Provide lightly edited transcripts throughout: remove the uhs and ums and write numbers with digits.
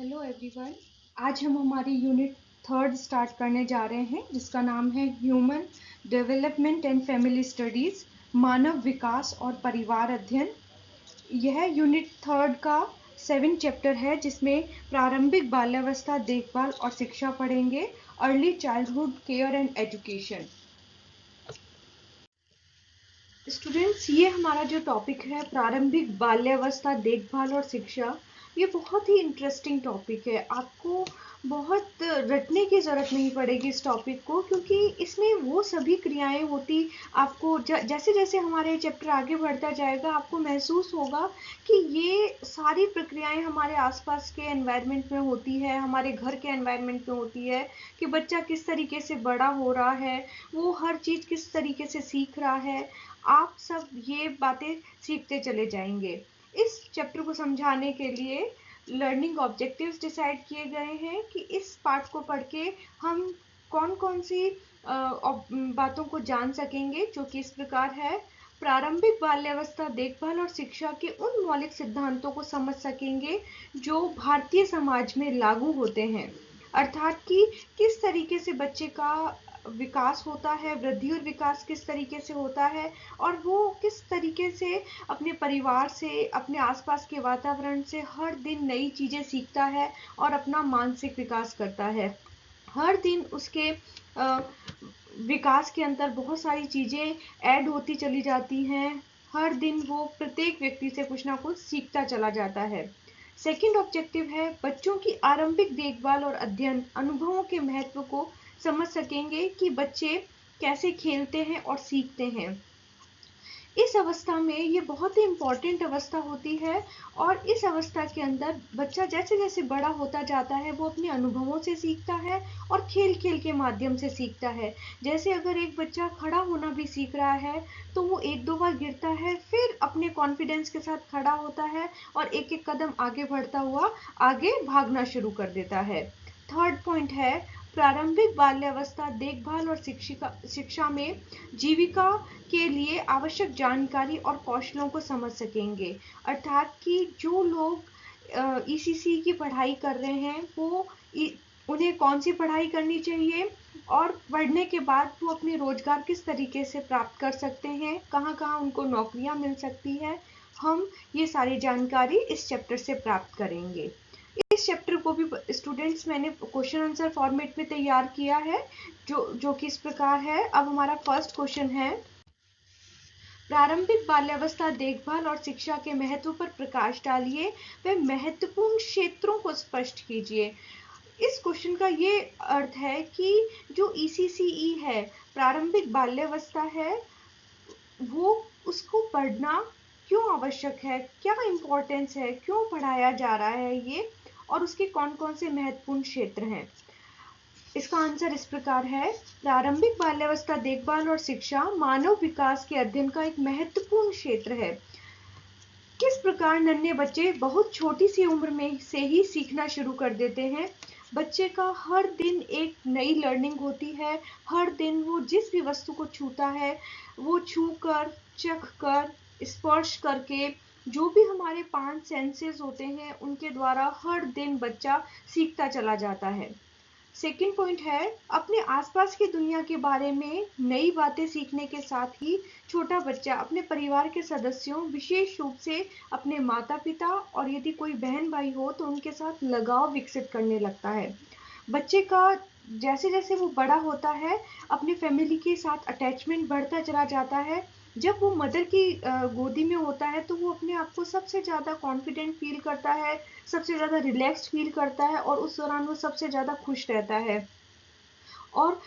Hello everyone. आज हम हमारी यूनिट 3 स्टार्ट करने जा रहे हैं जिसका नाम है human development and family studies, मानव विकास और परिवार अध्ययन। यह यूनिट 3 का 7 चैप्टर है जिसमें प्रारंभिक बाल्यावस्था देखभाल और शिक्षा पढ़ेंगे, early childhood care and education. Students, ये हमारा जो टॉपिक है प्रारंभिक बाल्यावस्था देखभाल और शिक्षा, ये बहुत ही इंटरेस्टिंग टॉपिक है। आपको बहुत रटने की ज़रूरत नहीं पड़ेगी इस टॉपिक को, क्योंकि इसमें वो सभी क्रियाएं होती आपको जैसे जैसे हमारे चैप्टर आगे बढ़ता जाएगा आपको महसूस होगा कि ये सारी प्रक्रियाएं हमारे आसपास के एनवायरनमेंट में होती है, हमारे घर के एनवायरनमेंट में होती है कि बच्चा किस तरीके से बड़ा हो रहा है, वो हर चीज़ किस तरीके से सीख रहा है। आप सब ये बातें सीखते चले जाएंगे। इस चैप्टर को समझाने के लिए लर्निंग ऑब्जेक्टिव्स डिसाइड किए गए हैं कि इस पार्ट को पढ़ के हम कौन कौन सी बातों को जान सकेंगे, जो कि इस प्रकार है। प्रारंभिक बाल्यावस्था देखभाल और शिक्षा के उन मौलिक सिद्धांतों को समझ सकेंगे जो भारतीय समाज में लागू होते हैं, अर्थात कि किस तरीके से बच्चे का विकास होता है, वृद्धि और विकास किस तरीके से होता है, और वो किस तरीके से अपने परिवार से, अपने आसपास के वातावरण से हर दिन नई चीज़ें सीखता है और अपना मानसिक विकास करता है। हर दिन उसके विकास के अंदर बहुत सारी चीज़ें ऐड होती चली जाती हैं। हर दिन वो प्रत्येक व्यक्ति से कुछ ना कुछ सीखता चला जाता है। सेकंड ऑब्जेक्टिव है बच्चों की आरंभिक देखभाल और अध्ययन अनुभवों के महत्व को समझ सकेंगे कि बच्चे कैसे खेलते हैं और सीखते हैं। इस अवस्था में ये बहुत ही इम्पॉर्टेंट अवस्था होती है, और इस अवस्था के अंदर बच्चा जैसे जैसे बड़ा होता जाता है वो अपने अनुभवों से सीखता है और खेल खेल के माध्यम से सीखता है। जैसे अगर एक बच्चा खड़ा होना भी सीख रहा है तो वो एक दो बार गिरता है, फिर अपने कॉन्फिडेंस के साथ खड़ा होता है और एक एक कदम आगे बढ़ता हुआ आगे भागना शुरू कर देता है। थर्ड पॉइंट है प्रारंभिक बाल्यावस्था देखभाल और शिक्षा में जीविका के लिए आवश्यक जानकारी और कौशलों को समझ सकेंगे, अर्थात कि जो लोग ईसीसी की पढ़ाई कर रहे हैं वो उन्हें कौन सी पढ़ाई करनी चाहिए और पढ़ने के बाद वो अपने रोजगार किस तरीके से प्राप्त कर सकते हैं, कहाँ कहाँ उनको नौकरियां मिल सकती है। हम ये सारी जानकारी इस चैप्टर से प्राप्त करेंगे। इस चैप्टर को भी स्टूडेंट्स मैंने क्वेश्चन आंसर फॉर्मेट में तैयार किया है, जो कि इस प्रकार है। अब हमारा फर्स्ट क्वेश्चन है, प्रारंभिक बाल्यावस्था देखभाल और शिक्षा के महत्व पर प्रकाश डालिए व महत्वपूर्ण क्षेत्रों को स्पष्ट कीजिए। इस क्वेश्चन का ये अर्थ है कि जो ईसीसीई है, प्रारंभिक बाल्यावस्था है, वो उसको पढ़ना क्यों आवश्यक है, क्या इम्पोर्टेंस है, क्यों पढ़ाया जा रहा है ये, और उसके कौन कौन से महत्वपूर्ण क्षेत्र हैं। इसका आंसर इस प्रकार है, प्रारंभिक बाल्यावस्था देखभाल और शिक्षा मानव विकास के अध्ययन का एक महत्वपूर्ण क्षेत्र है। किस प्रकार नन्हे बच्चे बहुत छोटी सी उम्र में से ही सीखना शुरू कर देते हैं। बच्चे का हर दिन एक नई लर्निंग होती है। हर दिन वो जिस भी वस्तु को छूता है, वो छू कर, चख कर, स्पर्श करके, जो भी हमारे 5 सेंसेस होते हैं उनके द्वारा हर दिन बच्चा सीखता चला जाता है। सेकेंड पॉइंट है, अपने आसपास की दुनिया के बारे में नई बातें सीखने के साथ ही छोटा बच्चा अपने परिवार के सदस्यों, विशेष रूप से अपने माता पिता और यदि कोई बहन भाई हो तो उनके साथ लगाव विकसित करने लगता है। बच्चे का जैसे जैसे वो बड़ा होता है अपनी फैमिली के साथ अटैचमेंट बढ़ता चला जाता है। जब वो मदर की गोदी में होता है तो वो अपने आप को सबसे ज़्यादा कॉन्फिडेंट फील करता है, सबसे ज़्यादा रिलैक्स्ड फील करता है और उस दौरान वो सबसे ज़्यादा खुश रहता है। और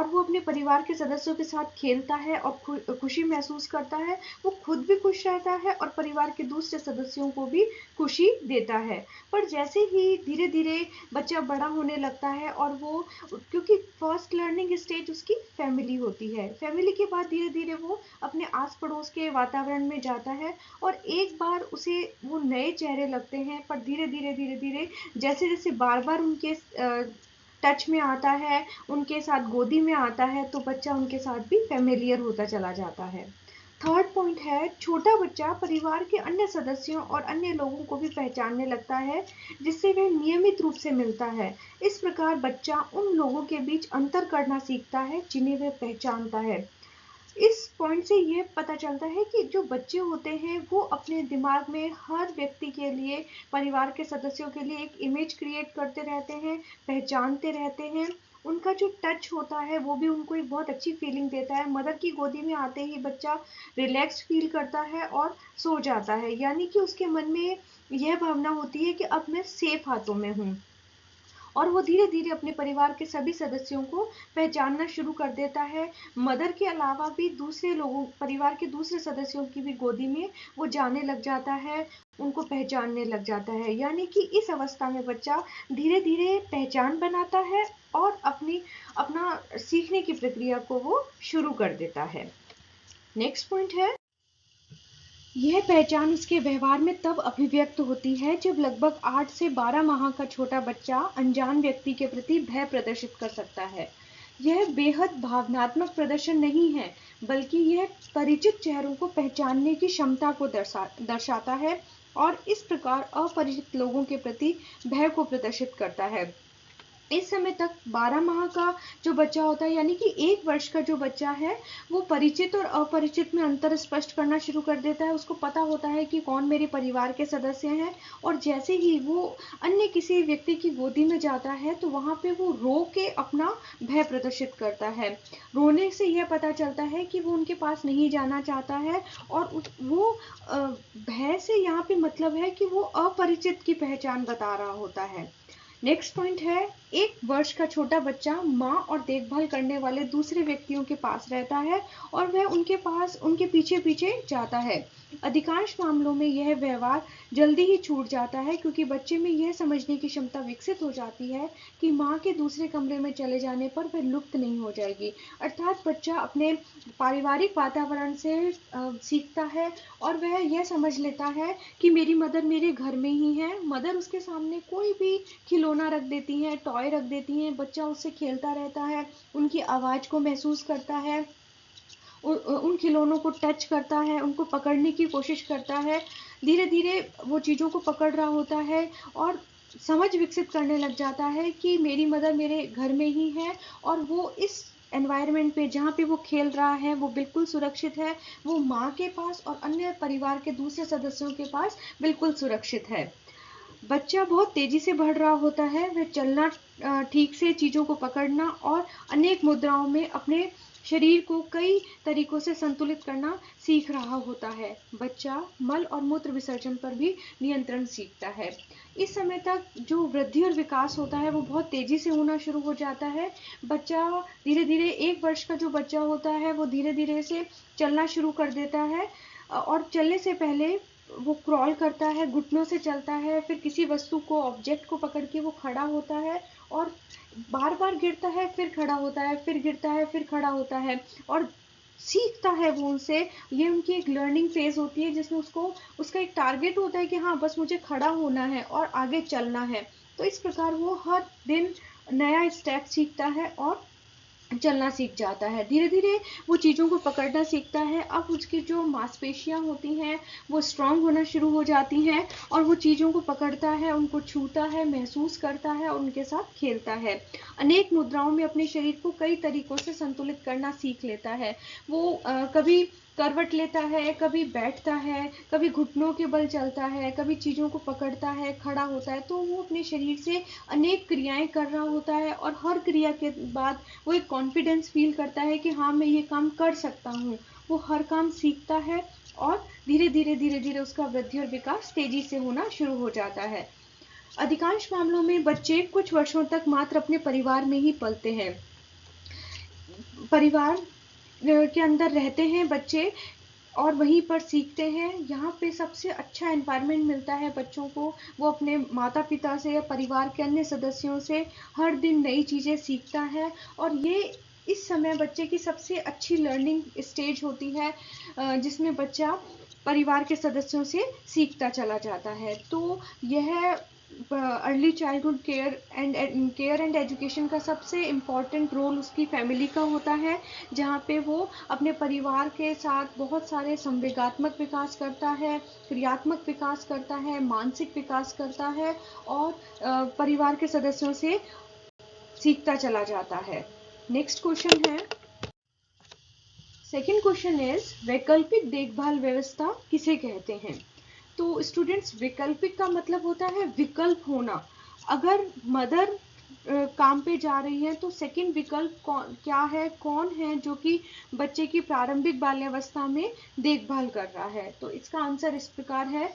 वो अपने परिवार के सदस्यों के साथ खेलता है और खुशी महसूस करता है। वो खुद भी खुश रहता है और परिवार के दूसरे सदस्यों को भी खुशी देता है। पर जैसे ही धीरे धीरे बच्चा बड़ा होने लगता है और वो, क्योंकि फर्स्ट लर्निंग स्टेज उसकी फैमिली होती है, फैमिली के बाद धीरे धीरे वो अपने आस पड़ोस के वातावरण में जाता है और एक बार उसे वो नए चेहरे लगते हैं, पर धीरे धीरे जैसे जैसे बार बार उनके टच में आता है, उनके साथ गोदी में आता है, तो बच्चा उनके साथ भी फेमिलियर होता चला जाता है। थर्ड पॉइंट है, छोटा बच्चा परिवार के अन्य सदस्यों और अन्य लोगों को भी पहचानने लगता है, जिससे वह नियमित रूप से मिलता है। इस प्रकार बच्चा उन लोगों के बीच अंतर करना सीखता है जिन्हें वह पहचानता है। इस पॉइंट से ये पता चलता है कि जो बच्चे होते हैं वो अपने दिमाग में हर व्यक्ति के लिए, परिवार के सदस्यों के लिए एक इमेज क्रिएट करते रहते हैं, पहचानते रहते हैं। उनका जो टच होता है वो भी उनको एक बहुत अच्छी फीलिंग देता है। मदर की गोदी में आते ही बच्चा रिलैक्स फील करता है और सो जाता है, यानी कि उसके मन में यह भावना होती है कि अब मैं सेफ हाथों में हूँ। और वो धीरे धीरे अपने परिवार के सभी सदस्यों को पहचानना शुरू कर देता है। मदर के अलावा भी दूसरे लोगों, परिवार के दूसरे सदस्यों की भी गोदी में वो जाने लग जाता है, उनको पहचानने लग जाता है। यानी कि इस अवस्था में बच्चा धीरे धीरे पहचान बनाता है और अपना सीखने की प्रक्रिया को वो शुरू कर देता है। नेक्स्ट पॉइंट है, यह पहचान उसके व्यवहार में तब अभिव्यक्त होती है जब लगभग 8 से 12 माह का छोटा बच्चा अनजान व्यक्ति के प्रति भय प्रदर्शित कर सकता है। यह बेहद भावनात्मक प्रदर्शन नहीं है, बल्कि यह परिचित चेहरों को पहचानने की क्षमता को दर्शाता है और इस प्रकार अपरिचित लोगों के प्रति भय को प्रदर्शित करता है। इस समय तक 12 माह का जो बच्चा होता है, यानी कि 1 वर्ष का जो बच्चा है, वो परिचित और अपरिचित में अंतर स्पष्ट करना शुरू कर देता है। उसको पता होता है कि कौन मेरे परिवार के सदस्य हैं, और जैसे ही वो अन्य किसी व्यक्ति की गोदी में जाता है तो वहाँ पे वो रो के अपना भय प्रदर्शित करता है। रोने से यह पता चलता है कि वो उनके पास नहीं जाना चाहता है, और वो भय से यहाँ पे मतलब है कि वो अपरिचित की पहचान बता रहा होता है। नेक्स्ट पॉइंट है, 1 वर्ष का छोटा बच्चा माँ और देखभाल करने वाले दूसरे व्यक्तियों के पास रहता है और वह उनके पीछे पीछे जाता है। अधिकांश मामलों में यह व्यवहार जल्दी ही छूट जाता है, क्योंकि बच्चे में यह समझने की क्षमता विकसित हो जाती है कि माँ के दूसरे कमरे में चले जाने पर वह लुप्त नहीं हो जाएगी। अर्थात बच्चा अपने पारिवारिक वातावरण से सीखता है और वह यह समझ लेता है कि मेरी मदर मेरे घर में ही है। मदर उसके सामने कोई भी खिलौना रख देती हैं, टॉय रख देती हैं, बच्चा उससे खेलता रहता है, उनकी आवाज़ को महसूस करता है, उन खिलौनों को टच करता है, उनको पकड़ने की कोशिश करता है। धीरे धीरे वो चीज़ों को पकड़ रहा होता है और समझ विकसित करने लग जाता है कि मेरी मदर मेरे घर में ही है, और वो इस एनवायरनमेंट पे जहाँ पे वो खेल रहा है वो बिल्कुल सुरक्षित है। वो माँ के पास और अन्य परिवार के दूसरे सदस्यों के पास बिल्कुल सुरक्षित है। बच्चा बहुत तेजी से बढ़ रहा होता है। वह चलना, ठीक से चीज़ों को पकड़ना और अनेक मुद्राओं में अपने शरीर को कई तरीकों से संतुलित करना सीख रहा होता है। बच्चा मल और मूत्र विसर्जन पर भी नियंत्रण सीखता है। इस समय तक जो वृद्धि और विकास होता है वो बहुत तेजी से होना शुरू हो जाता है। बच्चा धीरे धीरे, 1 वर्ष का जो बच्चा होता है वो धीरे धीरे से चलना शुरू कर देता है, और चलने से पहले वो क्रॉल करता है, घुटनों से चलता है, फिर किसी वस्तु को, ऑब्जेक्ट को पकड़ के वो खड़ा होता है और बार बार गिरता है, फिर खड़ा होता है, फिर गिरता है, फिर खड़ा होता है, और सीखता है वो उनसे। ये उनकी एक लर्निंग फेज होती है जिसमें उसका एक टारगेट होता है कि हाँ बस मुझे खड़ा होना है और आगे चलना है। तो इस प्रकार वो हर दिन नया स्टेप सीखता है और चलना सीख जाता है। धीरे धीरे वो चीज़ों को पकड़ना सीखता है। अब उसकी जो मांसपेशियां होती हैं वो स्ट्रांग होना शुरू हो जाती हैं, और वो चीज़ों को पकड़ता है, उनको छूता है, महसूस करता है और उनके साथ खेलता है। अनेक मुद्राओं में अपने शरीर को कई तरीकों से संतुलित करना सीख लेता है। वो कभी करवट लेता है, कभी बैठता है, कभी घुटनों के बल चलता है, कभी चीज़ों को पकड़ता है, खड़ा होता है। तो वो अपने शरीर से अनेक क्रियाएं कर रहा होता है, और हर क्रिया के बाद वो एक कॉन्फिडेंस फील करता है कि हाँ मैं ये काम कर सकता हूँ। वो हर काम सीखता है और धीरे धीरे उसका वृद्धि और विकास तेजी से होना शुरू हो जाता है। अधिकांश मामलों में बच्चे कुछ वर्षों तक मात्र अपने परिवार में ही पलते हैं। परिवार के अंदर रहते हैं बच्चे और वहीं पर सीखते हैं। यहाँ पे सबसे अच्छा एनवायरनमेंट मिलता है बच्चों को। वो अपने माता पिता से या परिवार के अन्य सदस्यों से हर दिन नई चीज़ें सीखता है, और ये इस समय बच्चे की सबसे अच्छी लर्निंग स्टेज होती है, जिसमें बच्चा परिवार के सदस्यों से सीखता चला जाता है। तो यह early childhood care and education का सबसे इम्पॉर्टेंट रोल उसकी फैमिली का होता है, जहाँ पे वो अपने परिवार के साथ बहुत सारे संवेगात्मक विकास करता है, क्रियात्मक विकास करता है, मानसिक विकास करता है और परिवार के सदस्यों से सीखता चला जाता है। नेक्स्ट क्वेश्चन है, सेकेंड क्वेश्चन इज वैकल्पिक देखभाल व्यवस्था किसे कहते हैं? तो स्टूडेंट्स, वैकल्पिक का मतलब होता है विकल्प होना। अगर मदर काम पे जा रही है तो सेकंड विकल्प क्या है, कौन है जो कि बच्चे की प्रारंभिक बाल्यावस्था में देखभाल कर रहा है? तो इसका आंसर इस प्रकार है,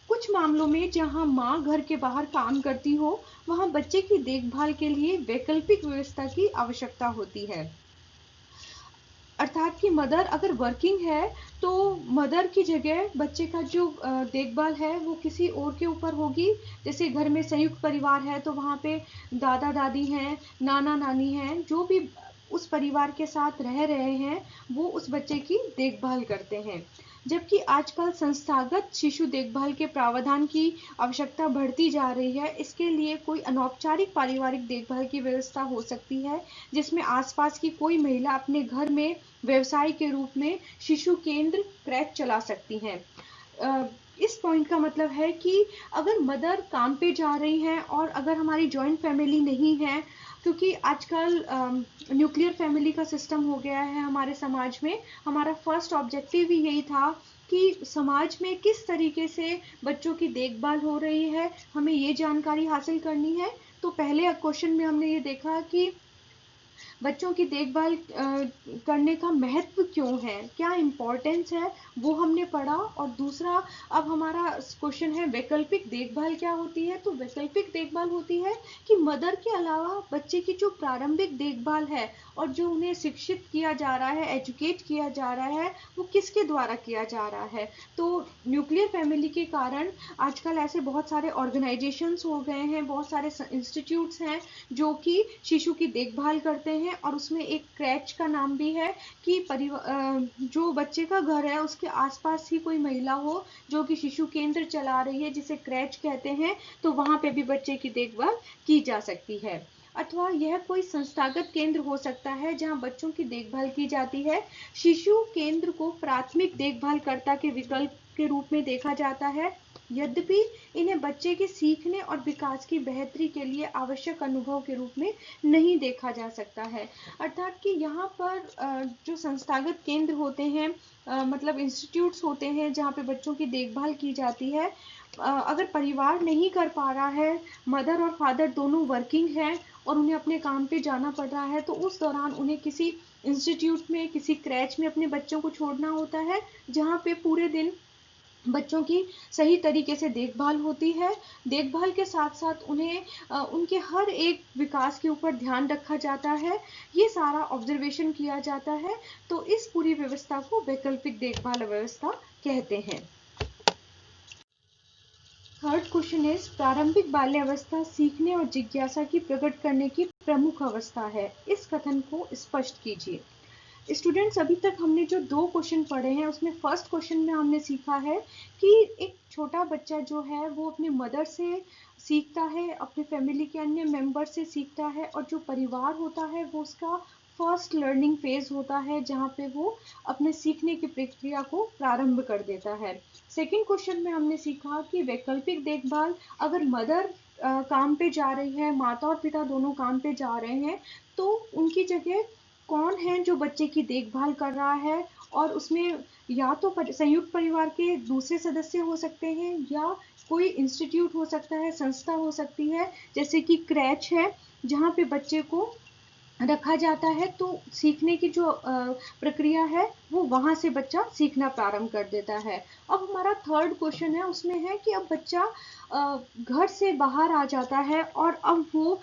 कुछ मामलों में जहां माँ घर के बाहर काम करती हो वहां बच्चे की देखभाल के लिए वैकल्पिक व्यवस्था की आवश्यकता होती है। अर्थात कि मदर अगर वर्किंग है तो मदर की जगह बच्चे का जो देखभाल है वो किसी और के ऊपर होगी। जैसे घर में संयुक्त परिवार है तो वहाँ पे दादा दादी हैं, नाना नानी हैं, जो भी उस परिवार के साथ रह रहे हैं वो उस बच्चे की देखभाल करते हैं। जबकि आजकल संस्थागत शिशु देखभाल के प्रावधान की आवश्यकता बढ़ती जा रही है। इसके लिए कोई अनौपचारिक पारिवारिक देखभाल की व्यवस्था हो सकती है, जिसमें आसपास की कोई महिला अपने घर में व्यवसाय के रूप में शिशु केंद्र क्रैच चला सकती हैं। इस पॉइंट का मतलब है कि अगर मदर काम पे जा रही हैं और अगर हमारी जॉइंट फैमिली नहीं है, क्योंकि आजकल न्यूक्लियर फैमिली का सिस्टम हो गया है हमारे समाज में, हमारा फर्स्ट ऑब्जेक्टिव ही यही था कि समाज में किस तरीके से बच्चों की देखभाल हो रही है हमें ये जानकारी हासिल करनी है। तो पहले क्वेश्चन में हमने ये देखा कि बच्चों की देखभाल करने का महत्व क्यों है, क्या इम्पोर्टेंस है, वो हमने पढ़ा। और दूसरा अब हमारा क्वेश्चन है वैकल्पिक देखभाल क्या होती है? तो वैकल्पिक देखभाल होती है कि मदर के अलावा बच्चे की जो प्रारंभिक देखभाल है और जो उन्हें शिक्षित किया जा रहा है, एजुकेट किया जा रहा है, वो किसके द्वारा किया जा रहा है। तो न्यूक्लियर फैमिली के कारण आजकल ऐसे बहुत सारे ऑर्गेनाइजेशंस हो गए हैं, बहुत सारे इंस्टीट्यूट्स हैं जो कि शिशु की देखभाल करते हैं। और उसमें एक क्रैच का नाम भी है कि जो बच्चे का घर है उसके आसपास ही कोई महिला हो जो कि शिशु केंद्र चला रही है, जिसे क्रैच कहते हैं, तो वहां पे भी बच्चे की देखभाल की जा सकती है। अथवा यह कोई संस्थागत केंद्र हो सकता है जहां बच्चों की देखभाल की जाती है। शिशु केंद्र को प्राथमिक देखभालकर्ता के विकल्प के रूप में देखा जाता है, यद्यपि इन्हें बच्चे के सीखने और विकास की बेहतरी के लिए आवश्यक अनुभव के रूप में नहीं देखा जा सकता है। अर्थात कि यहाँ पर जो संस्थागत केंद्र होते हैं, मतलब इंस्टीट्यूट्स होते हैं जहाँ पे बच्चों की देखभाल की जाती है, अगर परिवार नहीं कर पा रहा है, मदर और फादर दोनों वर्किंग हैं और उन्हें अपने काम पे जाना पड़ रहा है, तो उस दौरान उन्हें किसी इंस्टीट्यूट में, किसी क्रैच में अपने बच्चों को छोड़ना होता है, जहाँ पे पूरे दिन बच्चों की सही तरीके से देखभाल होती है। देखभाल के साथ साथ उन्हें उनके हर एक विकास के ऊपर ध्यान रखा जाता है, ये सारा ऑब्जर्वेशन किया जाता है। तो इस पूरी व्यवस्था को वैकल्पिक देखभाल व्यवस्था कहते हैं। थर्ड क्वेश्चन इज प्रारंभिक बाल्यावस्था सीखने और जिज्ञासा की प्रकट करने की प्रमुख अवस्था है, इस कथन को स्पष्ट कीजिए। स्टूडेंट्स, अभी तक हमने जो दो क्वेश्चन पढ़े हैं उसमें फर्स्ट क्वेश्चन में हमने सीखा है कि एक छोटा बच्चा जो है वो अपने मदर से सीखता है, अपने फैमिली के अन्य मेंबर से सीखता है, और जो परिवार होता है वो उसका फर्स्ट लर्निंग फेज होता है जहाँ पे वो अपने सीखने की प्रक्रिया को प्रारंभ कर देता है। सेकेंड क्वेश्चन में हमने सीखा कि वैकल्पिक देखभाल, अगर मदर काम पे जा रही है, माता और पिता दोनों काम पे जा रहे हैं, तो उनकी जगह कौन है जो बच्चे की देखभाल कर रहा है। और उसमें या तो संयुक्त परिवार के दूसरे सदस्य हो सकते हैं या कोई इंस्टीट्यूट हो सकता है, संस्था हो सकती है, जैसे कि क्रैच है जहाँ पे बच्चे को रखा जाता है। तो सीखने की जो प्रक्रिया है वो वहां से बच्चा सीखना प्रारंभ कर देता है। अब हमारा थर्ड क्वेश्चन है, उसमें है कि अब बच्चा घर से बाहर आ जाता है और अब वो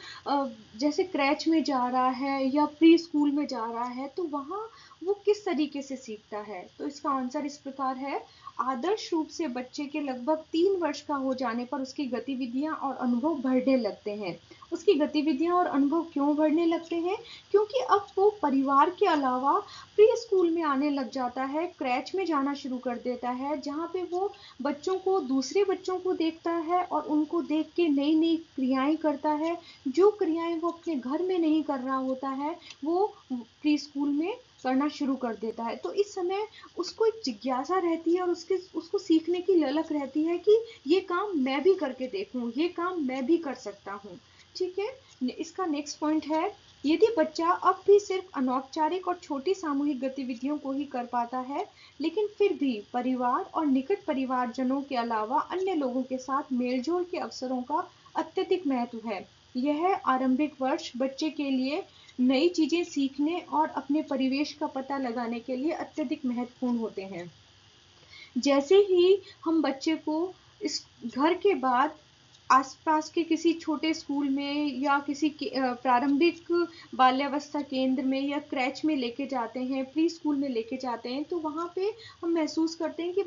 जैसे क्रैच में जा रहा है या प्री स्कूल में जा रहा है, तो वहाँ वो किस तरीके से सीखता है। तो इसका आंसर इस प्रकार है, आदर्श रूप से बच्चे के लगभग 3 वर्ष का हो जाने पर उसकी गतिविधियां और अनुभव बढ़ने लगते हैं। उसकी गतिविधियां और अनुभव क्यों बढ़ने लगते हैं? क्योंकि अब वो परिवार के अलावा प्री स्कूल में आने लग जाता है, क्रैच में जाना शुरू कर देता है, जहाँ पे वो बच्चों को, दूसरे बच्चों को देखता है और उनको देख के नई नई क्रियाएं करता है। जो क्रियाएं वो अपने घर में नहीं कर रहा होता है, वो प्री स्कूल में करना शुरू कर देता है। तो इस समय उसको एक जिज्ञासा रहती है और उसको सीखने की ललक रहती है कि ये काम मैं भी करके देखूं, ये काम मैं भी कर सकता हूँ। ठीक है, इसका नेक्स्ट पॉइंट है, यदि बच्चा अब भी सिर्फ अनौपचारिक और छोटी सामूहिक गतिविधियों को ही कर पाता है, लेकिन फिर भी परिवार और निकट परिवारजनों के अलावा अन्य लोगों के साथ मेलजोल के अवसरों का अत्यधिक महत्व है। यह आरंभिक वर्ष बच्चे के लिए नई चीजें सीखने और अपने परिवेश का पता लगाने के लिए अत्यधिक महत्वपूर्ण होते हैं। जैसे ही हम बच्चे को इस घर के बाद आसपास के किसी छोटे स्कूल में या किसी प्रारंभिक बाल्यावस्था केंद्र में या क्रैच में लेके जाते हैं, प्री स्कूल में लेके जाते हैं, तो वहाँ पे हम महसूस करते हैं कि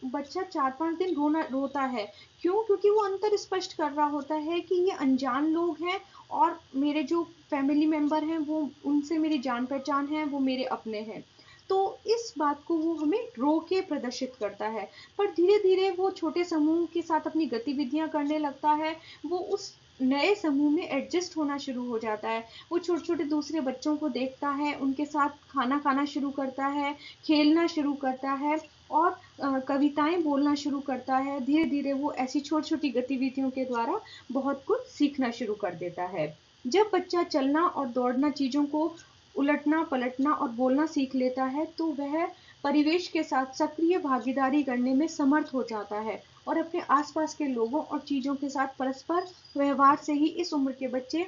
बच्चा 4-5 दिन रोता है। क्यों? क्योंकि वो अंतर स्पष्ट कर रहा होता है कि ये अनजान लोग हैं और मेरे जो फैमिली मेंबर हैं वो, उनसे मेरी जान पहचान है, वो मेरे अपने हैं। तो इस बात को वो हमें रो के प्रदर्शित करता है। पर धीरे धीरे वो छोटे समूह के साथ अपनी गतिविधियां करने लगता है, वो उस नए समूह में एडजस्ट होना शुरू हो जाता है। वो छोटे छोटे दूसरे बच्चों को देखता है, उनके साथ खाना खाना शुरू करता है, खेलना शुरू करता है और कविताएं बोलना शुरू करता है। धीरे धीरे वो ऐसी छोटी छोटी गतिविधियों के द्वारा बहुत कुछ सीखना शुरू कर देता है। जब बच्चा चलना और दौड़ना, चीजों को उलटना पलटना और बोलना सीख लेता है, तो वह परिवेश के साथ सक्रिय भागीदारी करने में समर्थ हो जाता है और अपने आसपास के लोगों और चीजों के साथ परस्पर व्यवहार से ही इस उम्र के बच्चे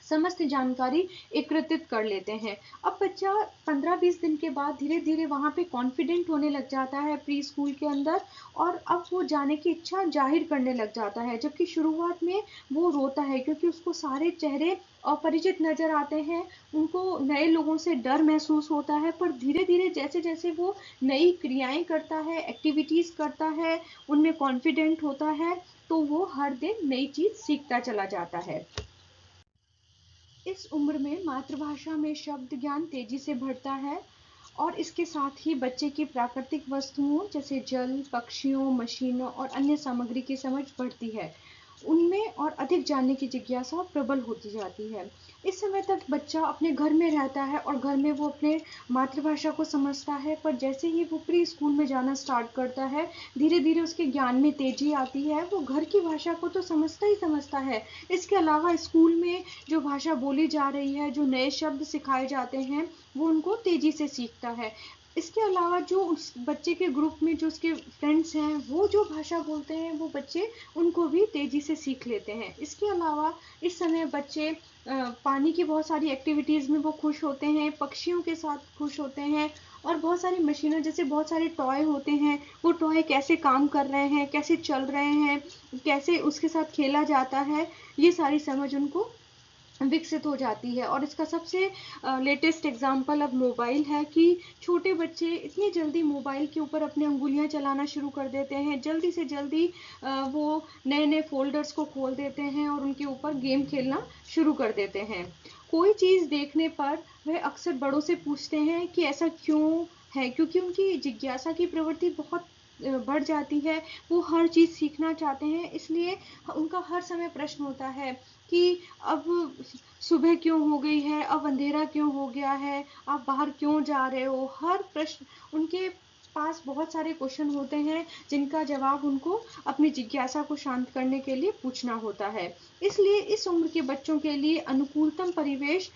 समस्त जानकारी एकत्रित कर लेते हैं। अब बच्चा 15-20 दिन के बाद धीरे धीरे वहाँ पे कॉन्फिडेंट होने लग जाता है प्री स्कूल के अंदर, और अब वो जाने की इच्छा जाहिर करने लग जाता है। जबकि शुरुआत में वो रोता है क्योंकि उसको सारे चेहरे अपरिचित नजर आते हैं, उनको नए लोगों से डर महसूस होता है। पर धीरे धीरे जैसे जैसे वो नई क्रियाएं करता है, एक्टिविटीज करता है, उनमें कॉन्फिडेंट होता है, तो वो हर दिन नई चीज सीखता चला जाता है। इस उम्र में मातृभाषा में शब्द ज्ञान तेजी से बढ़ता है और इसके साथ ही बच्चे की प्राकृतिक वस्तुओं जैसे जल, पक्षियों, मशीनों और अन्य सामग्री की समझ बढ़ती है। उनमें और अधिक जानने की जिज्ञासा प्रबल होती जाती है। इस समय तक बच्चा अपने घर में रहता है और घर में वो अपने मातृभाषा को समझता है, पर जैसे ही वो प्री स्कूल में जाना स्टार्ट करता है, धीरे धीरे उसके ज्ञान में तेजी आती है। वो घर की भाषा को तो समझता ही समझता है, इसके अलावा स्कूल में जो भाषा बोली जा रही है, जो नए शब्द सिखाए जाते हैं, वो उनको तेजी से सीखता है। इसके अलावा जो उस बच्चे के ग्रुप में जो उसके फ्रेंड्स हैं, वो जो भाषा बोलते हैं, वो बच्चे उनको भी तेजी से सीख लेते हैं। इसके अलावा इस समय बच्चे पानी की बहुत सारी एक्टिविटीज में वो खुश होते हैं, पक्षियों के साथ खुश होते हैं, और बहुत सारी मशीनों जैसे बहुत सारे टॉय होते हैं, वो टॉय कैसे काम कर रहे हैं, कैसे चल रहे हैं, कैसे उसके साथ खेला जाता है, ये सारी समझ उनको विकसित हो जाती है। और इसका सबसे लेटेस्ट एग्जाम्पल अब मोबाइल है कि छोटे बच्चे इतनी जल्दी मोबाइल के ऊपर अपनी अंगुलियां चलाना शुरू कर देते हैं, जल्दी से जल्दी वो नए नए फोल्डर्स को खोल देते हैं और उनके ऊपर गेम खेलना शुरू कर देते हैं। कोई चीज़ देखने पर वह अक्सर बड़ों से पूछते हैं कि ऐसा क्यों है, क्योंकि उनकी जिज्ञासा की प्रवृत्ति बहुत बढ़ जाती है। वो हर चीज़ सीखना चाहते हैं, इसलिए उनका हर समय प्रश्न होता है कि अब सुबह क्यों हो गई है, अब अंधेरा क्यों हो गया है, आप बाहर क्यों जा रहे हो। हर प्रश्न उनके पास बहुत सारे क्वेश्चन होते हैं जिनका जवाब उनको अपनी जिज्ञासा को शांत करने के लिए पूछना होता है। इसलिए इस उम्र के बच्चों के लिए अनुकूलतम परिवेश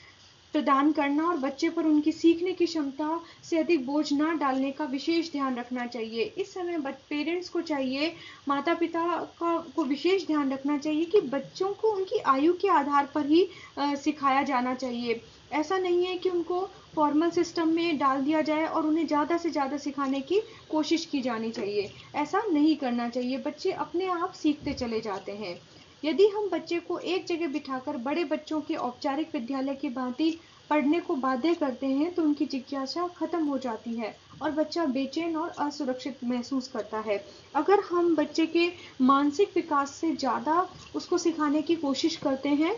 प्रदान करना और बच्चे पर उनकी सीखने की क्षमता से अधिक बोझ ना डालने का विशेष ध्यान रखना चाहिए। इस समय पेरेंट्स को चाहिए, माता पिता को विशेष ध्यान रखना चाहिए कि बच्चों को उनकी आयु के आधार पर ही सिखाया जाना चाहिए। ऐसा नहीं है कि उनको फॉर्मल सिस्टम में डाल दिया जाए और उन्हें ज़्यादा से ज़्यादा सिखाने की कोशिश की जानी चाहिए। ऐसा नहीं करना चाहिए, बच्चे अपने आप सीखते चले जाते हैं। यदि हम बच्चे को एक जगह बिठाकर बड़े बच्चों के औपचारिक विद्यालय की भांति पढ़ने को बाध्य करते हैं, तो उनकी जिज्ञासा खत्म हो जाती है और बच्चा बेचैन और असुरक्षित महसूस करता है। अगर हम बच्चे के मानसिक विकास से ज़्यादा उसको सिखाने की कोशिश करते हैं,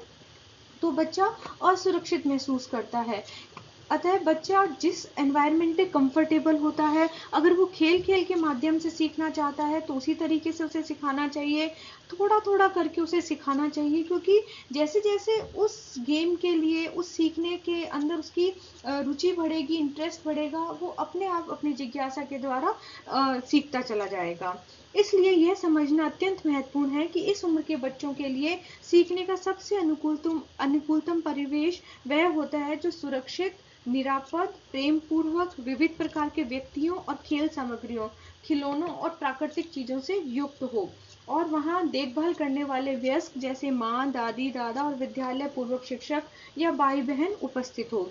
तो बच्चा असुरक्षित महसूस करता है। अतः बच्चा जिस एनवायरनमेंट में कंफर्टेबल होता है, अगर वो खेल खेल के माध्यम से सीखना चाहता है तो उसी तरीके से उसे सिखाना चाहिए, थोड़ा थोड़ा करके उसे सिखाना चाहिए, क्योंकि जैसे जैसे उस गेम के लिए, उस सीखने के अंदर उसकी रुचि बढ़ेगी, इंटरेस्ट बढ़ेगा, वो अपने आप अपनी जिज्ञासा के द्वारा सीखता चला जाएगा। इसलिए यह समझना अत्यंत महत्वपूर्ण है कि इस उम्र के बच्चों के लिए सीखने का सबसे अनुकूलतम परिवेश वह होता है जो सुरक्षित, निरापद, प्रेम पूर्वक, विविध प्रकार के व्यक्तियों और खेल सामग्रियों, खिलौनों और प्राकृतिक चीजों से युक्त हो, और वहाँ देखभाल करने वाले वयस्क जैसे माँ, दादी, दादा और विद्यालय पूर्वक शिक्षक या भाई बहन उपस्थित हो।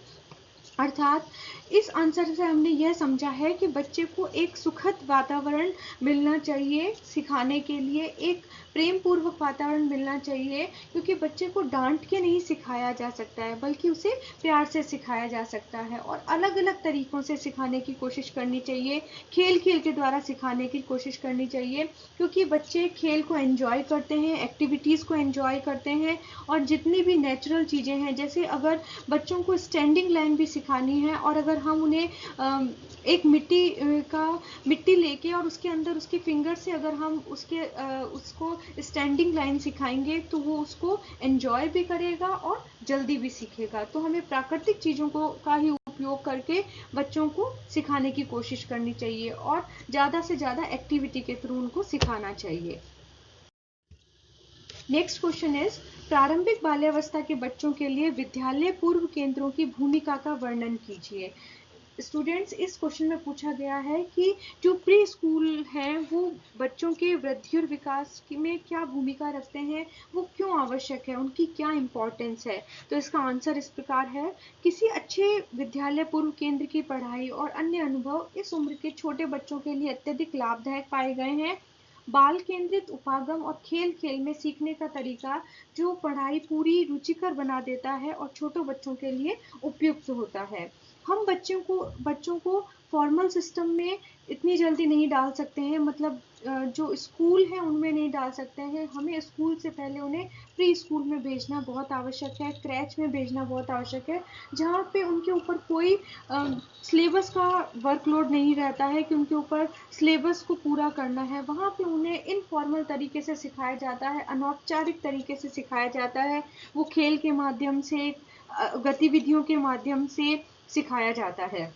अर्थात इस आंसर से हमने यह समझा है कि बच्चे को एक सुखद वातावरण मिलना चाहिए सिखाने के लिए, एक प्रेम पूर्वक वातावरण मिलना चाहिए, क्योंकि बच्चे को डांट के नहीं सिखाया जा सकता है, बल्कि उसे प्यार से सिखाया जा सकता है, और अलग अलग तरीकों से सिखाने की कोशिश करनी चाहिए, खेल खेल के द्वारा सिखाने की कोशिश करनी चाहिए, क्योंकि बच्चे खेल को एंजॉय करते हैं, एक्टिविटीज़ को एंजॉय करते हैं, और जितनी भी नेचुरल चीज़ें हैं, जैसे अगर बच्चों को स्टैंडिंग लाइन भी सिखानी है, और अगर हम उन्हें एक मिट्टी लेके और उसके अंदर उसके फिंगर से अगर हम उसको स्टैंडिंग लाइन सिखाएंगे तो वो उसको एंजॉय भी करेगा और जल्दी भी सीखेगा। तो हमें प्राकृतिक चीज़ों का ही उपयोग करके बच्चों को सिखाने की कोशिश करनी चाहिए, और ज़्यादा से ज़्यादा एक्टिविटी के थ्रू उनको सिखाना चाहिए। नेक्स्ट क्वेश्चन इज, प्रारंभिक बाल्यावस्था के बच्चों के लिए विद्यालय पूर्व केंद्रों की भूमिका का वर्णन कीजिए। स्टूडेंट्स, इस क्वेश्चन में पूछा गया है कि जो प्री स्कूल है वो बच्चों के वृद्धि और विकास में क्या भूमिका रखते हैं, वो क्यों आवश्यक है, उनकी क्या इम्पोर्टेंस है। तो इसका आंसर इस प्रकार है, किसी अच्छे विद्यालय पूर्व केंद्र की पढ़ाई और अन्य अनुभव इस उम्र के छोटे बच्चों के लिए अत्यधिक लाभदायक पाए गए हैं। बाल केंद्रित उपागम और खेल खेल में सीखने का तरीका जो पढ़ाई पूरी रुचिकर बना देता है और छोटे बच्चों के लिए उपयुक्त होता है। हम बच्चों को फॉर्मल सिस्टम में इतनी जल्दी नहीं डाल सकते हैं, मतलब जो स्कूल है उनमें नहीं डाल सकते हैं, हमें स्कूल से पहले उन्हें प्री स्कूल में भेजना बहुत आवश्यक है, क्रैच में भेजना बहुत आवश्यक है, जहाँ पे उनके ऊपर कोई सिलेबस का वर्कलोड नहीं रहता है कि उनके ऊपर सिलेबस को पूरा करना है। वहाँ पे उन्हें इनफॉर्मल तरीके से सिखाया जाता है, अनौपचारिक तरीके से सिखाया जाता है, वो खेल के माध्यम से, गतिविधियों के माध्यम से सिखाया जाता है।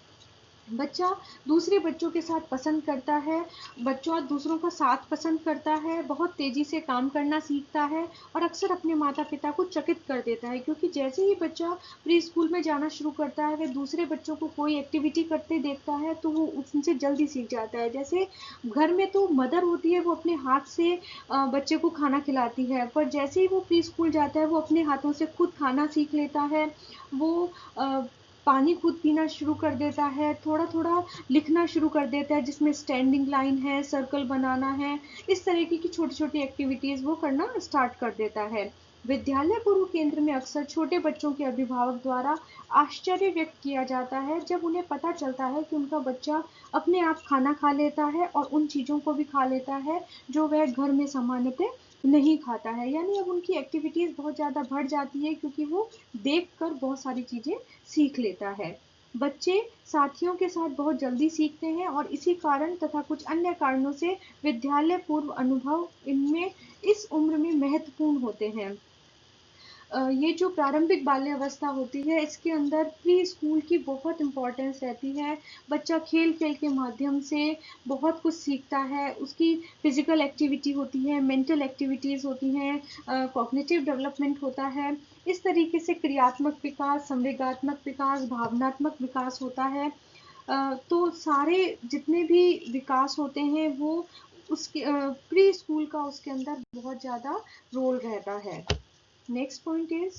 बच्चा दूसरे बच्चों के साथ पसंद करता है, बच्चा दूसरों का साथ पसंद करता है, बहुत तेजी से काम करना सीखता है, और अक्सर अपने माता पिता को चकित कर देता है, क्योंकि जैसे ही बच्चा प्री स्कूल में जाना शुरू करता है, वह दूसरे बच्चों को कोई एक्टिविटी करते देखता है तो वो उनसे जल्दी सीख जाता है। जैसे घर में तो मदर होती है, वो अपने हाथ से बच्चे को खाना खिलाती है, पर जैसे ही वो प्री स्कूल जाता है वो अपने हाथों से खुद खाना सीख लेता है, वो पानी खुद पीना शुरू कर देता है, थोड़ा थोड़ा लिखना शुरू कर देता है जिसमें स्टैंडिंग लाइन है, सर्कल बनाना है, इस तरीके की छोटी छोटी एक्टिविटीज वो करना स्टार्ट कर देता है। विद्यालय पूर्व केंद्र में अक्सर छोटे बच्चों के अभिभावक द्वारा आश्चर्य व्यक्त किया जाता है जब उन्हें पता चलता है कि उनका बच्चा अपने आप खाना खा लेता है और उन चीज़ों को भी खा लेता है जो वह घर में सामान्यतः नहीं खाता है। यानी अब उनकी एक्टिविटीज़ बहुत ज़्यादा बढ़ जाती है, क्योंकि वो देखकर बहुत सारी चीज़ें सीख लेता है। बच्चे साथियों के साथ बहुत जल्दी सीखते हैं, और इसी कारण तथा कुछ अन्य कारणों से विद्यालय पूर्व अनुभव इनमें इस उम्र में महत्वपूर्ण होते हैं। ये जो प्रारंभिक बाल्यावस्था होती है इसके अंदर प्री स्कूल की बहुत इम्पोर्टेंस रहती है। बच्चा खेल खेल के माध्यम से बहुत कुछ सीखता है, उसकी फिजिकल एक्टिविटी होती है, मेंटल एक्टिविटीज़ होती हैं, कॉग्निटिव डेवलपमेंट होता है, इस तरीके से क्रियात्मक विकास, संवेगात्मक विकास, भावनात्मक विकास होता है। तो सारे जितने भी विकास होते हैं वो उसके प्री स्कूल का उसके अंदर बहुत ज़्यादा रोल रहता है। नेक्स्ट पॉइंट इज,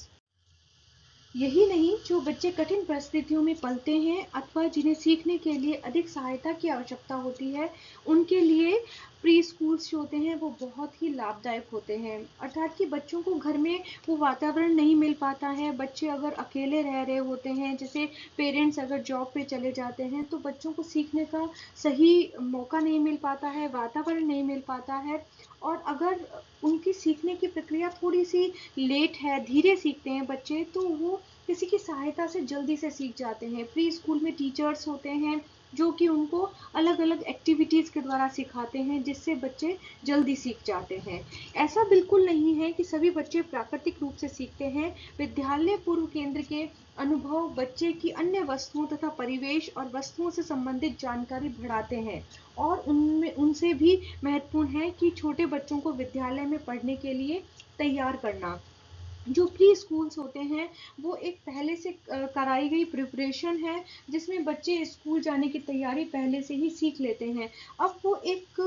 यही नहीं, जो बच्चे कठिन परिस्थितियों में पलते हैं अथवा जिन्हें सीखने के लिए अधिक सहायता की आवश्यकता होती है, उनके लिए प्री स्कूल्स जो होते हैं वो बहुत ही लाभदायक होते हैं। अर्थात कि बच्चों को घर में वो वातावरण नहीं मिल पाता है, बच्चे अगर अकेले रह रहे होते हैं, जैसे पेरेंट्स अगर जॉब पे चले जाते हैं, तो बच्चों को सीखने का सही मौका नहीं मिल पाता है, वातावरण नहीं मिल पाता है, और अगर उनकी सीखने की प्रक्रिया थोड़ी सी लेट है, धीरे सीखते हैं बच्चे, तो वो किसी की सहायता से जल्दी से सीख जाते हैं। प्री स्कूल में टीचर्स होते हैं जो कि उनको अलग अलग एक्टिविटीज़ के द्वारा सिखाते हैं, जिससे बच्चे जल्दी सीख जाते हैं। ऐसा बिल्कुल नहीं है कि सभी बच्चे प्राकृतिक रूप से सीखते हैं। विद्यालय पूर्व केंद्र के अनुभव बच्चे की अन्य वस्तुओं तथा परिवेश और वस्तुओं से संबंधित जानकारी बढ़ाते हैं, और उनमें उनसे भी महत्वपूर्ण है कि छोटे बच्चों को विद्यालय में पढ़ने के लिए तैयार करना। जो प्री स्कूल्स होते हैं वो एक पहले से कराई गई प्रिपरेशन है, जिसमें बच्चे स्कूल जाने की तैयारी पहले से ही सीख लेते हैं। अब वो एक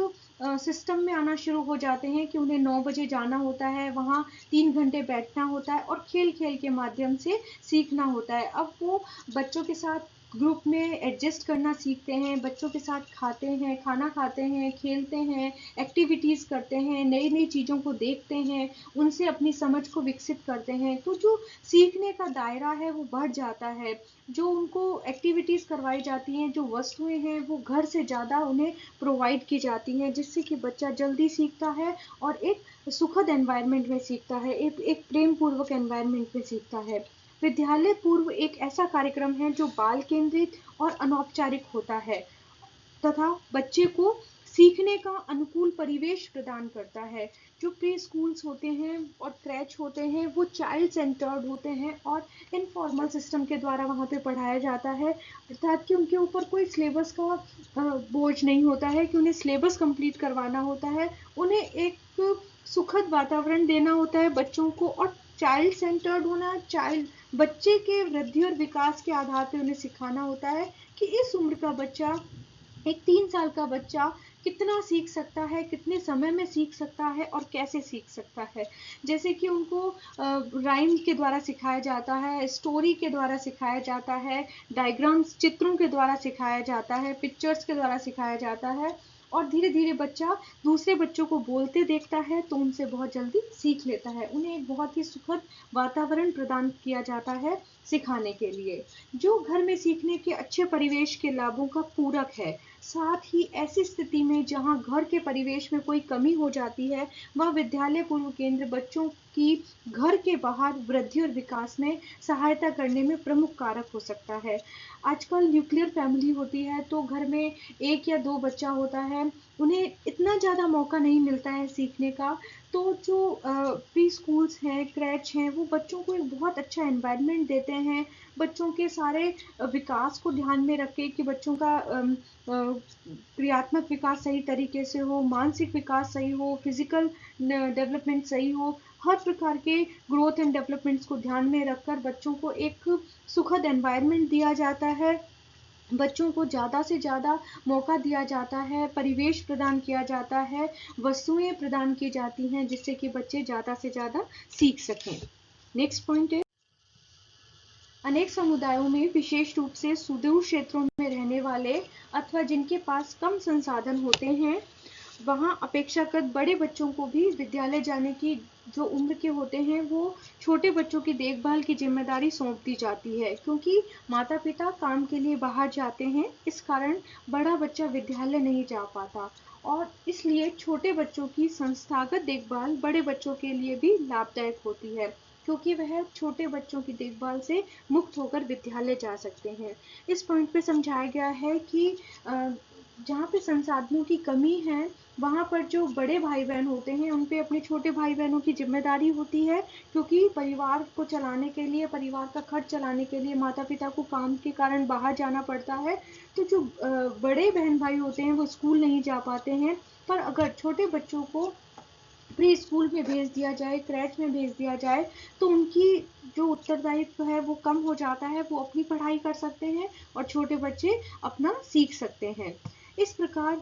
सिस्टम में आना शुरू हो जाते हैं कि उन्हें 9 बजे जाना होता है, वहाँ 3 घंटे बैठना होता है और खेल खेल के माध्यम से सीखना होता है। अब वो बच्चों के साथ ग्रुप में एडजस्ट करना सीखते हैं, बच्चों के साथ खाते हैं, खाना खाते हैं, खेलते हैं, एक्टिविटीज़ करते हैं, नई नई चीज़ों को देखते हैं, उनसे अपनी समझ को विकसित करते हैं। तो जो सीखने का दायरा है वो बढ़ जाता है। जो उनको एक्टिविटीज़ करवाई जाती हैं, जो वस्तुएं हैं वो घर से ज़्यादा उन्हें प्रोवाइड की जाती हैं, जिससे कि बच्चा जल्दी सीखता है और एक सुखद एनवायरनमेंट में सीखता है, एक प्रेम पूर्वक एनवायरनमेंट में सीखता है। विद्यालय पूर्व एक ऐसा कार्यक्रम है जो बाल केंद्रित और अनौपचारिक होता है तथा बच्चे को सीखने का अनुकूल परिवेश प्रदान करता है। जो प्री स्कूल्स होते हैं और क्रैच होते हैं वो चाइल्ड सेंटर्ड होते हैं और इनफॉर्मल सिस्टम के द्वारा वहाँ पे पढ़ाया जाता है, अर्थात कि उनके ऊपर कोई सिलेबस का बोझ नहीं होता है कि उन्हें सिलेबस कंप्लीट करवाना होता है। उन्हें एक सुखद वातावरण देना होता है बच्चों को, और चाइल्ड सेंटर्ड होना, चाइल्ड बच्चे के वृद्धि और विकास के आधार पर उन्हें सिखाना होता है कि इस उम्र का बच्चा, एक 3 साल का बच्चा कितना सीख सकता है, कितने समय में सीख सकता है और कैसे सीख सकता है। जैसे कि उनको राइम के द्वारा सिखाया जाता है, स्टोरी के द्वारा सिखाया जाता है, डायग्राम्स चित्रों के द्वारा सिखाया जाता है, पिक्चर्स के द्वारा सिखाया जाता है, और धीरे धीरे बच्चा दूसरे बच्चों को बोलते देखता है तो उनसे बहुत जल्दी सीख लेता है। उन्हें एक बहुत ही सुखद वातावरण प्रदान किया जाता है सिखाने के लिए, जो घर में सीखने के अच्छे परिवेश के लाभों का पूरक है। साथ ही ऐसी स्थिति में जहां घर के परिवेश में कोई कमी हो जाती है, वह विद्यालय पूर्व केंद्र बच्चों की घर के बाहर वृद्धि और विकास में सहायता करने में प्रमुख कारक हो सकता है। आजकल न्यूक्लियर फैमिली होती है तो घर में 1 या 2 बच्चा होता है, उन्हें इतना ज़्यादा मौका नहीं मिलता है सीखने का। तो जो प्री स्कूल्स हैं, क्रैच हैं, वो बच्चों को एक बहुत अच्छा एनवायरनमेंट देते हैं, बच्चों के सारे विकास को ध्यान में रख के कि बच्चों का क्रियात्मक विकास सही तरीके से हो, मानसिक विकास सही हो, फिजिकल डेवलपमेंट सही हो, हर प्रकार के ग्रोथ एंड डेवलपमेंट्स को ध्यान में रखकर बच्चों को एक सुखद एनवायरनमेंट दिया जाता है, बच्चों को ज़्यादा से ज़्यादा मौका दिया जाता है, परिवेश प्रदान किया जाता है, वस्तुएं प्रदान की जाती हैं, जिससे कि बच्चे ज़्यादा से ज़्यादा सीख सकें। नेक्स्ट पॉइंट है, अनेक समुदायों में विशेष रूप से सुदूर क्षेत्रों में रहने वाले अथवा जिनके पास कम संसाधन होते हैं, वहाँ अपेक्षाकृत बड़े बच्चों को भी विद्यालय जाने की जो उम्र के होते हैं वो छोटे बच्चों की देखभाल की जिम्मेदारी सौंप दी जाती है, क्योंकि माता पिता काम के लिए बाहर जाते हैं, इस कारण बड़ा बच्चा विद्यालय नहीं जा पाता, और इसलिए छोटे बच्चों की संस्थागत देखभाल बड़े बच्चों के लिए भी लाभदायक होती है, क्योंकि वह छोटे बच्चों की देखभाल से मुक्त होकर विद्यालय जा सकते हैं। इस पॉइंट पे समझाया गया है कि जहाँ पे संसाधनों की कमी है, वहाँ पर जो बड़े भाई बहन होते हैं उन पे अपने छोटे भाई बहनों की जिम्मेदारी होती है, क्योंकि परिवार को चलाने के लिए, परिवार का खर्च चलाने के लिए माता पिता को काम के कारण बाहर जाना पड़ता है। तो जो बड़े बहन भाई होते हैं वो स्कूल नहीं जा पाते हैं, पर अगर छोटे बच्चों को प्री स्कूल में भेज दिया जाए, क्रैच में भेज दिया जाए, तो उनकी जो उत्तरदायित्व है वो कम हो जाता है, वो अपनी पढ़ाई कर सकते हैं और छोटे बच्चे अपना सीख सकते हैं। इस प्रकार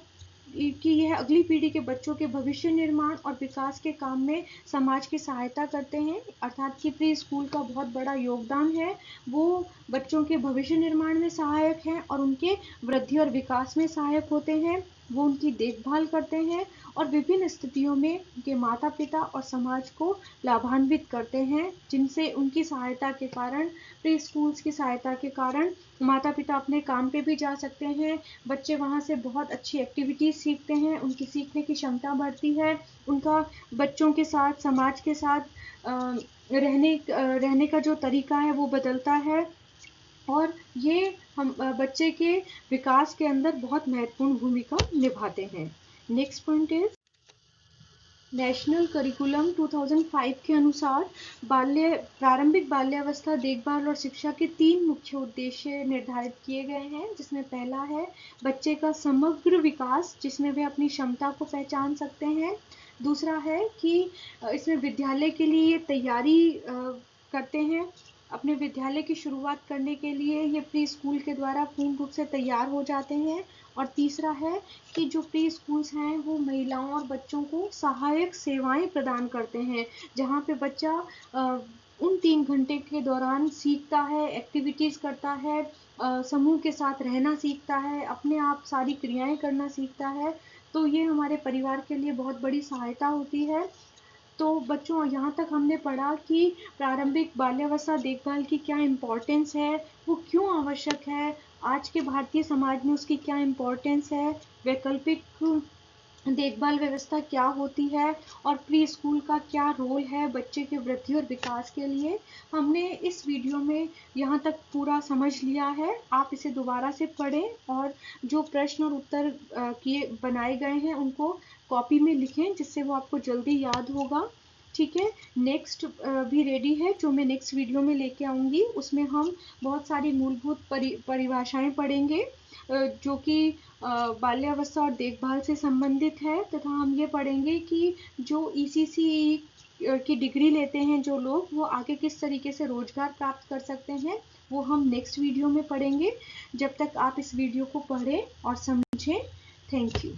कि यह अगली पीढ़ी के बच्चों के भविष्य निर्माण और विकास के काम में समाज की सहायता करते हैं, अर्थात कि प्री स्कूल का बहुत बड़ा योगदान है, वो बच्चों के भविष्य निर्माण में सहायक हैं और उनके वृद्धि और विकास में सहायक होते हैं। वो उनकी देखभाल करते हैं और विभिन्न स्थितियों में उनके माता पिता और समाज को लाभान्वित करते हैं, जिनसे उनकी सहायता के कारण, प्री स्कूल्स की सहायता के कारण माता पिता अपने काम पे भी जा सकते हैं। बच्चे वहाँ से बहुत अच्छी एक्टिविटीज़ सीखते हैं, उनकी सीखने की क्षमता बढ़ती है, उनका बच्चों के साथ, समाज के साथ रहने का जो तरीका है वो बदलता है और ये बच्चे के विकास के अंदर बहुत महत्वपूर्ण भूमिका निभाते हैं। Next point is national curriculum 2005 के अनुसार प्रारंभिक बाल्यावस्था देखभाल और शिक्षा के 3 मुख्य उद्देश्य निर्धारित किए गए हैं, जिसमें पहला है बच्चे का समग्र विकास, जिसमें वे अपनी क्षमता को पहचान सकते हैं। दूसरा है कि इसमें विद्यालय के लिए ये तैयारी करते हैं, अपने विद्यालय की शुरुआत करने के लिए ये प्री स्कूल के द्वारा पूर्ण रूप से तैयार हो जाते हैं। और तीसरा है कि जो प्री स्कूल्स हैं वो महिलाओं और बच्चों को सहायक सेवाएं प्रदान करते हैं, जहाँ पे बच्चा उन 3 घंटे के दौरान सीखता है, एक्टिविटीज़ करता है, समूह के साथ रहना सीखता है, अपने आप सारी क्रियाएं करना सीखता है। तो ये हमारे परिवार के लिए बहुत बड़ी सहायता होती है। तो बच्चों, यहाँ तक हमने पढ़ा कि प्रारंभिक बाल्यावस्था देखभाल की क्या इम्पोर्टेंस है, वो क्यों आवश्यक है, आज के भारतीय समाज में उसकी क्या इम्पोर्टेंस है, वैकल्पिक देखभाल व्यवस्था क्या होती है और प्री स्कूल का क्या रोल है बच्चे के वृद्धि और विकास के लिए। हमने इस वीडियो में यहाँ तक पूरा समझ लिया है। आप इसे दोबारा से पढ़ें और जो प्रश्न और उत्तर बनाए गए हैं उनको कॉपी में लिखें, जिससे वो आपको जल्दी याद होगा। ठीक है, नेक्स्ट भी रेडी है जो मैं नेक्स्ट वीडियो में लेके आऊँगी। उसमें हम बहुत सारी मूलभूत परिभाषाएं पढ़ेंगे जो कि बाल्यावस्था और देखभाल से संबंधित है, तथा हम ये पढ़ेंगे कि जो ECCE की डिग्री लेते हैं जो लोग, वो आगे किस तरीके से रोजगार प्राप्त कर सकते हैं, वो हम नेक्स्ट वीडियो में पढ़ेंगे। जब तक आप इस वीडियो को पढ़ें और समझें। Thank you.